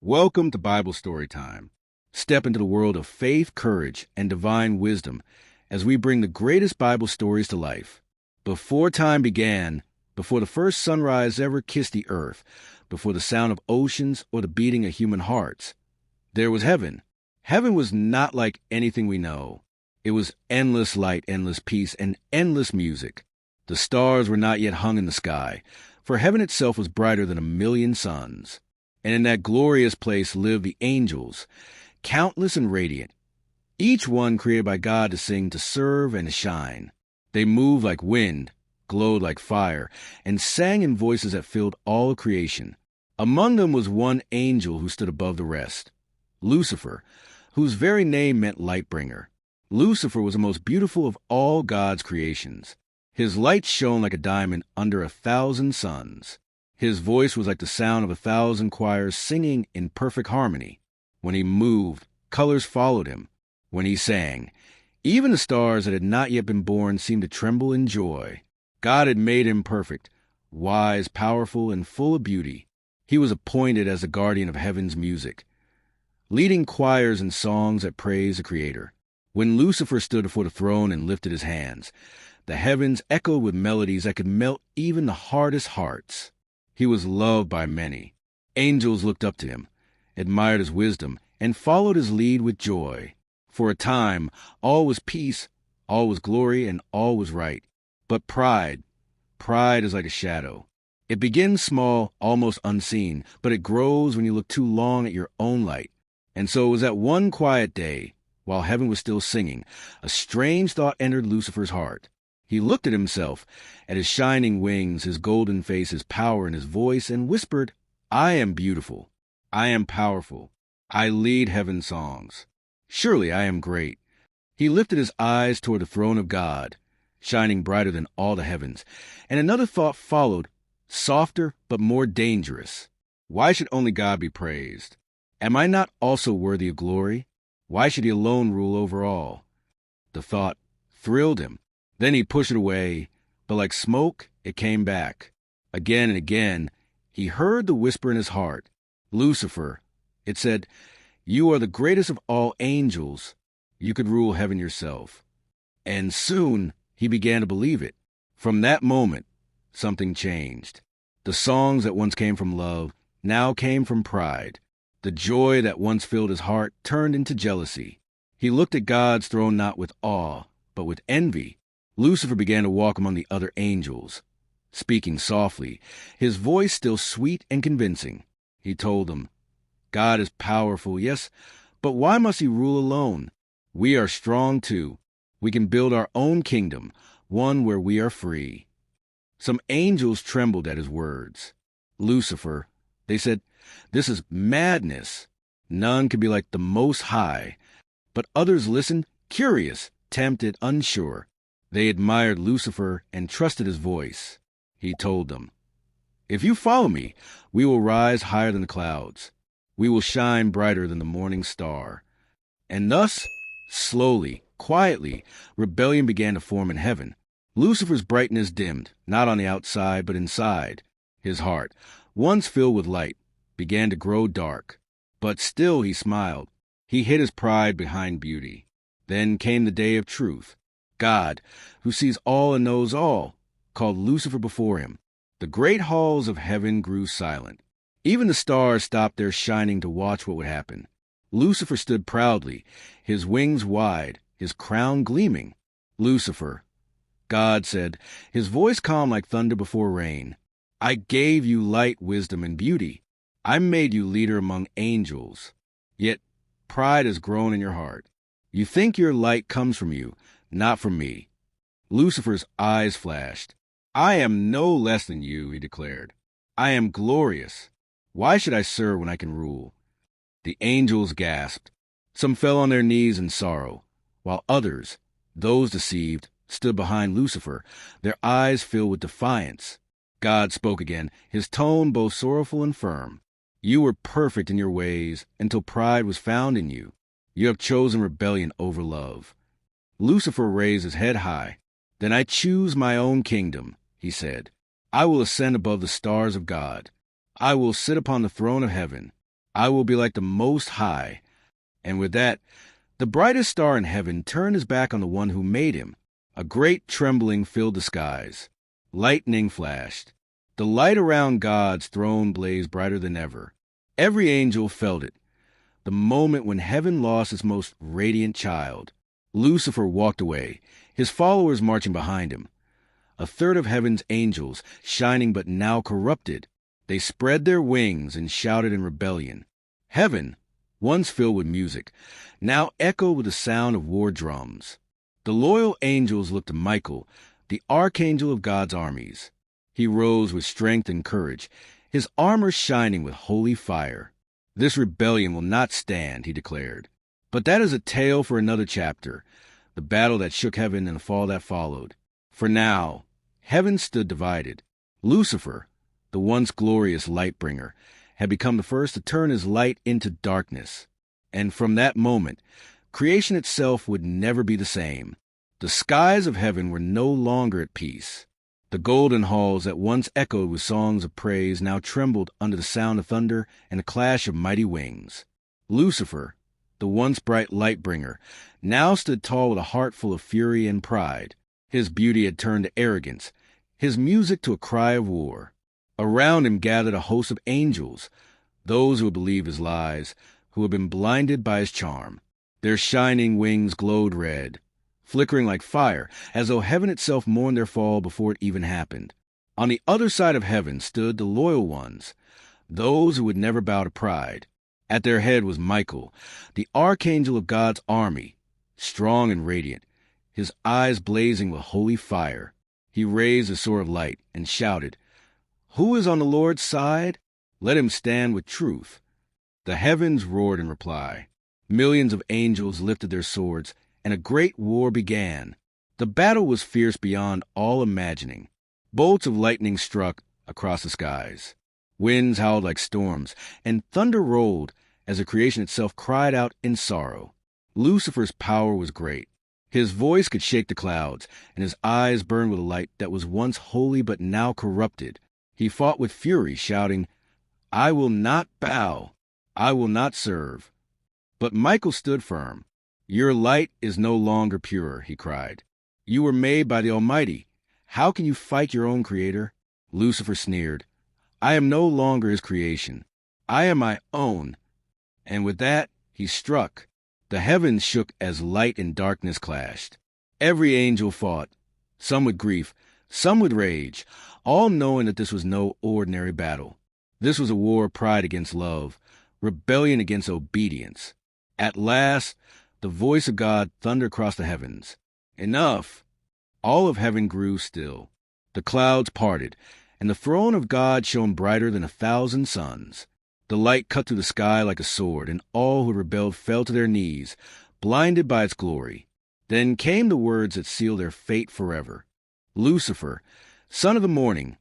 Welcome to Bible Story Time. Step into the world of faith, courage, and divine wisdom as we bring the greatest Bible stories to life. Before time began, before the first sunrise ever kissed the earth, before the sound of oceans or the beating of human hearts, there was heaven. Heaven was not like anything we know. It was endless light, endless peace, and endless music. The stars were not yet hung in the sky, for heaven itself was brighter than 1,000,000 suns. And in that glorious place lived the angels, countless and radiant, each one created by God to sing, to serve, and to shine. They moved like wind, glowed like fire, and sang in voices that filled all creation. Among them was one angel who stood above the rest, Lucifer, whose very name meant light-bringer. Lucifer was the most beautiful of all God's creations. His light shone like a diamond under 1,000 suns. His voice was like the sound of 1,000 choirs singing in perfect harmony. When he moved, colors followed him. When he sang, even the stars that had not yet been born seemed to tremble in joy. God had made him perfect, wise, powerful, and full of beauty. He was appointed as the guardian of heaven's music, leading choirs and songs that praise the Creator. When Lucifer stood before the throne and lifted his hands, the heavens echoed with melodies that could melt even the hardest hearts. He was loved by many. Angels looked up to him, admired his wisdom, and followed his lead with joy. For a time, all was peace, all was glory, and all was right. But pride is like a shadow. It begins small, almost unseen, but it grows when you look too long at your own light. And so it was that one quiet day, while heaven was still singing, a strange thought entered Lucifer's heart. He looked at himself, at his shining wings, his golden face, his power, and his voice, and whispered, "I am beautiful. I am powerful. I lead heaven's songs. Surely I am great." He lifted his eyes toward the throne of God, shining brighter than all the heavens, and another thought followed, softer but more dangerous. Why should only God be praised? Am I not also worthy of glory? Why should he alone rule over all? The thought thrilled him. Then he pushed it away, but like smoke, it came back. Again and again, he heard the whisper in his heart. "Lucifer," it said, "you are the greatest of all angels. You could rule heaven yourself." And soon he began to believe it. From that moment, something changed. The songs that once came from love now came from pride. The joy that once filled his heart turned into jealousy. He looked at God's throne not with awe, but with envy. Lucifer began to walk among the other angels, speaking softly, his voice still sweet and convincing. He told them, "God is powerful, yes, but why must he rule alone? We are strong too. We can build our own kingdom, one where we are free." Some angels trembled at his words. "Lucifer," they said, "this is madness. None can be like the Most High." But others listened, curious, tempted, unsure. They admired Lucifer and trusted his voice. He told them, "If you follow me, we will rise higher than the clouds. We will shine brighter than the morning star." And thus, slowly, quietly, rebellion began to form in heaven. Lucifer's brightness dimmed, not on the outside, but inside. His heart, once filled with light, began to grow dark. But still he smiled. He hid his pride behind beauty. Then came the day of truth. God, who sees all and knows all, called Lucifer before him. The great halls of heaven grew silent. Even the stars stopped their shining to watch what would happen. Lucifer stood proudly, his wings wide, his crown gleaming. "Lucifer," God said, his voice calm like thunder before rain, "I gave you light, wisdom, and beauty. I made you leader among angels. Yet pride has grown in your heart. You think your light comes from you, not from me." Lucifer's eyes flashed. "I am no less than you," he declared. "I am glorious. Why should I serve when I can rule?" The angels gasped. Some fell on their knees in sorrow, while others, those deceived, stood behind Lucifer, their eyes filled with defiance. God spoke again, his tone both sorrowful and firm. "You were perfect in your ways until pride was found in you. You have chosen rebellion over love." Lucifer raised his head high. "Then I choose my own kingdom," he said. "I will ascend above the stars of God. I will sit upon the throne of heaven. I will be like the Most High. And with that, the brightest star in heaven turned his back on the one who made him. A great trembling filled the skies. Lightning flashed. The light around God's throne blazed brighter than ever. Every angel felt it. The moment when heaven lost its most radiant child. Lucifer walked away, his followers marching behind him. A third of heaven's angels, shining but now corrupted. They spread their wings and shouted in rebellion. Heaven, once filled with music, now echoed with the sound of war drums. The loyal angels looked to Michael, the archangel of God's armies. He rose with strength and courage, his armor shining with holy fire. This rebellion will not stand, he declared. But that is a tale for another chapter, the battle that shook heaven and the fall that followed. For now, heaven stood divided. Lucifer, the once glorious light-bringer, had become the first to turn his light into darkness. And from that moment, creation itself would never be the same. The skies of heaven were no longer at peace. The golden halls that once echoed with songs of praise now trembled under the sound of thunder and the clash of mighty wings. Lucifer, the once bright light-bringer, now stood tall with a heart full of fury and pride. His beauty had turned to arrogance, his music to a cry of war. Around him gathered a host of angels, those who had believed his lies, who had been blinded by his charm. Their shining wings glowed red, flickering like fire, as though heaven itself mourned their fall before it even happened. On the other side of heaven stood the loyal ones, those who would never bow to pride. At their head was Michael, the archangel of God's army, strong and radiant, his eyes blazing with holy fire. He raised a sword of light and shouted, "Who is on the Lord's side? Let him stand with truth." The heavens roared in reply. Millions of angels lifted their swords, and a great war began. The battle was fierce beyond all imagining. Bolts of lightning struck across the skies. Winds howled like storms, and thunder rolled as the creation itself cried out in sorrow. Lucifer's power was great. His voice could shake the clouds, and his eyes burned with a light that was once holy but now corrupted. He fought with fury, shouting, "I will not bow. I will not serve." But Michael stood firm. "Your light is no longer pure," he cried. "You were made by the Almighty. How can you fight your own creator?" Lucifer sneered, "I am no longer his creation. I am my own." And with that, he struck. The heavens shook as light and darkness clashed. Every angel fought, some with grief, some with rage, all knowing that this was no ordinary battle. This was a war of pride against love, rebellion against obedience. At last, the voice of God thundered across the heavens. Enough! All of heaven grew still. The clouds parted, and the throne of God shone brighter than 1,000 suns. The light cut through the sky like a sword, and all who rebelled fell to their knees, blinded by its glory. Then came the words that sealed their fate forever. "Lucifer, son of the morning,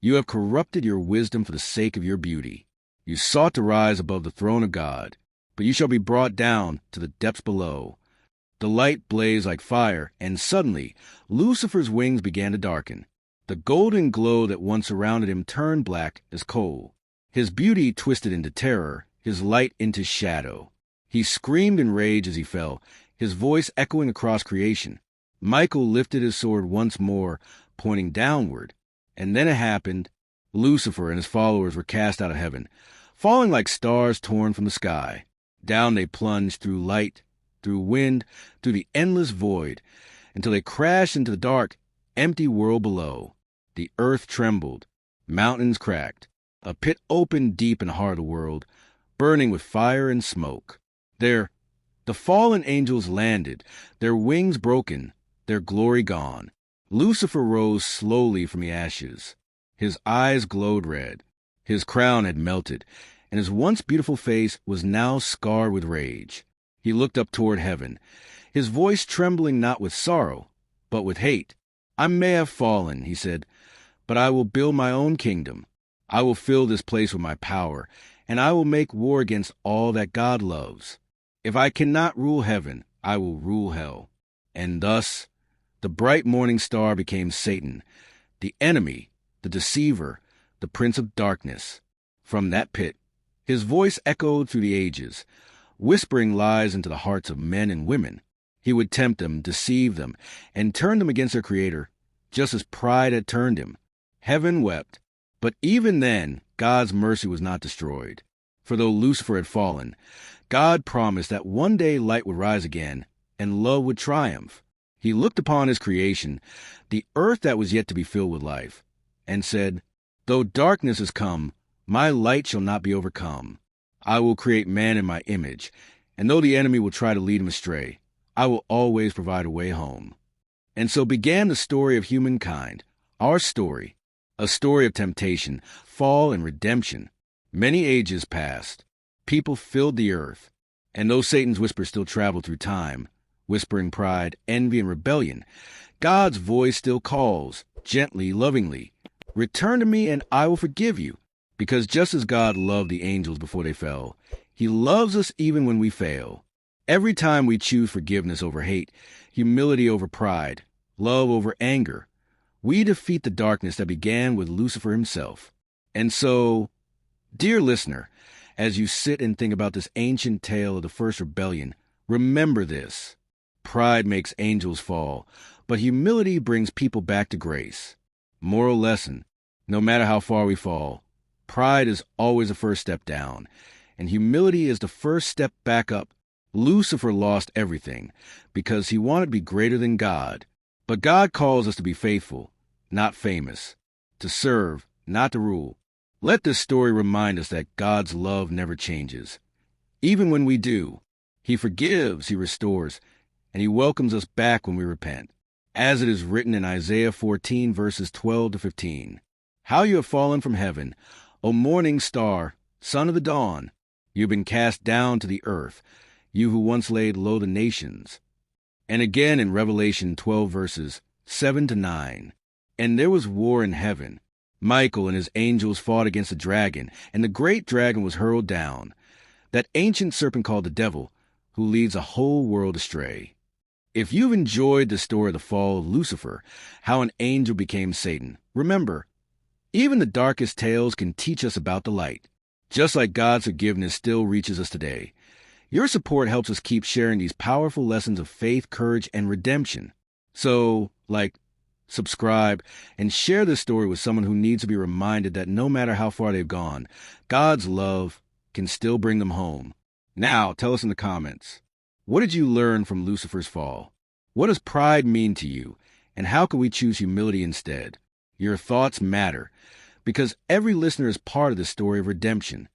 you have corrupted your wisdom for the sake of your beauty. You sought to rise above the throne of God, but you shall be brought down to the depths below." The light blazed like fire, and suddenly Lucifer's wings began to darken. The golden glow that once surrounded him turned black as coal. His beauty twisted into terror, his light into shadow. He screamed in rage as he fell, his voice echoing across creation. Michael lifted his sword once more, pointing downward. And then it happened. Lucifer and his followers were cast out of heaven, falling like stars torn from the sky. Down they plunged through light, through wind, through the endless void, until they crashed into the dark, empty world below. The earth trembled, mountains cracked. A pit opened deep in the heart of the world, burning with fire and smoke. There, the fallen angels landed, their wings broken, their glory gone. Lucifer rose slowly from the ashes. His eyes glowed red. His crown had melted, and his once beautiful face was now scarred with rage. He looked up toward heaven, his voice trembling not with sorrow, but with hate. "I may have fallen," he said, "but I will build my own kingdom. I will fill this place with my power, and I will make war against all that God loves. If I cannot rule heaven, I will rule hell." And thus, the bright morning star became Satan, the enemy, the deceiver, the prince of darkness. From that pit, His voice echoed through the ages, whispering lies into the hearts of men and women. He would tempt them, deceive them, and turn them against their Creator, just as pride had turned him. Heaven wept. But even then, God's mercy was not destroyed. For though Lucifer had fallen, God promised that one day light would rise again, and love would triumph. He looked upon his creation, the earth that was yet to be filled with life, and said, "Though darkness has come, my light shall not be overcome. I will create man in my image, and though the enemy will try to lead him astray, I will always provide a way home." And so began the story of humankind, our story, a story of temptation, fall, and redemption. Many ages passed. People filled the earth, and though Satan's whisper still traveled through time, whispering pride, envy, and rebellion, God's voice still calls, gently, lovingly, "Return to me, and I will forgive you." Because just as God loved the angels before they fell, he loves us even when we fail. Every time we choose forgiveness over hate, humility over pride, love over anger, we defeat the darkness that began with Lucifer himself. And so, dear listener, as you sit and think about this ancient tale of the first rebellion, remember this. Pride makes angels fall, but humility brings people back to grace. Moral lesson: no matter how far we fall, pride is always the first step down, and humility is the first step back up. Lucifer lost everything because he wanted to be greater than God. But God calls us to be faithful, not famous, to serve, not to rule. Let this story remind us that God's love never changes. Even when we do, he forgives, he restores, and he welcomes us back when we repent. As it is written in Isaiah 14, verses 12 to 15, "How you have fallen from heaven, O morning star, son of the dawn! You have been cast down to the earth, you who once laid low the nations." And again in Revelation 12, verses 7 to 9, "And there was war in heaven. Michael and his angels fought against the dragon, and the great dragon was hurled down, that ancient serpent called the devil, who leads a whole world astray." If you've enjoyed the story of the fall of Lucifer, how an angel became Satan, remember, even the darkest tales can teach us about the light. Just like God's forgiveness still reaches us today, your support helps us keep sharing these powerful lessons of faith, courage, and redemption. So, subscribe, and share this story with someone who needs to be reminded that no matter how far they've gone, God's love can still bring them home. Now, tell us in the comments, what did you learn from Lucifer's fall? What does pride mean to you? And how can we choose humility instead? Your thoughts matter, because every listener is part of the story of redemption.